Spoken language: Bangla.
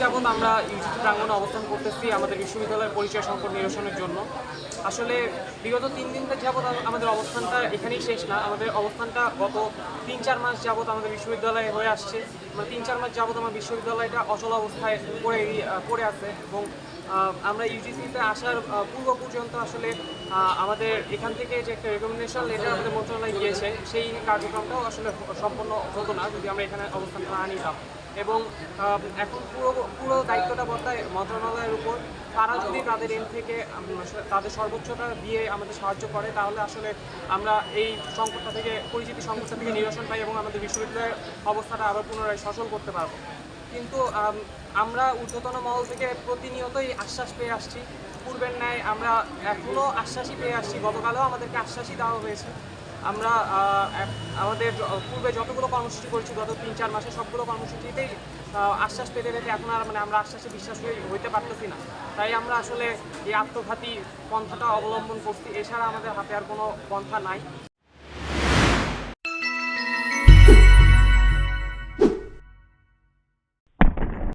যাবৎ আমরা ইউজিসি প্রাঙ্গণে অবস্থান করতেছি আমাদের বিশ্ববিদ্যালয়ের পরিচয় সংকট নিরসনের জন্য। আসলে বিগত 3 দিন যাবৎ আমাদের অবস্থানটা এখানেই শেষ না। আমাদের অবস্থানটা গত 3-4 মাস যাবৎ আমাদের বিশ্ববিদ্যালয়ে হয়ে আসছে। মানে 3-4 মাস যাবৎ আমার বিশ্ববিদ্যালয়টা অচল অবস্থায় পড়ে আছে এবং আমরা ইউজিসিতে আসার পূর্ব পর্যন্ত আসলে আমাদের এখান থেকে যে একটা রেকমেন্ডেশন লেটার আমাদের মন্ত্রণালয়ে গিয়েছে, সেই কার্যক্রমটাও আসলে সম্পন্ন হতো না যদি আমরা এখানে অবস্থানটা না নিতাম। এবং এখন পুরো দায়িত্বটা বর্তায় মন্ত্রণালয়ের উপর। তারা যদি তাদের এন্ড থেকে তাদের সর্বোচ্চটা দিয়ে আমাদের সাহায্য করে, তাহলে আসলে আমরা এই সংকটটা থেকে সংকটটা থেকে নিরসন পাই এবং আমাদের বিশ্ববিদ্যালয়ের অবস্থাটা আবার পুনরায় সচল করতে পারবো। কিন্তু আমরা ঊর্ধ্বতন মহল থেকে প্রতিনিয়তই আশ্বাস পেয়ে আসছি। পূর্বের ন্যায় আমরা এখনও আশ্বাসই পেয়ে আসছি। গতকালেও আমাদেরকে আশ্বাসই দেওয়া হয়েছে। আমরা আমাদের পূর্বে যতগুলো কর্মসূচি করেছি গত 3-4 মাসে, সবগুলো কর্মসূচিতেই আশ্বাস পেতে পেতে এখন আর আমরা আশ্বাসে বিশ্বাস হইতে পারতেছি না। তাই আমরা আসলে এই আত্মঘাতী পন্থাটা অবলম্বন করছি। এছাড়া আমাদের হাতে আর কোনো পন্থা নাই।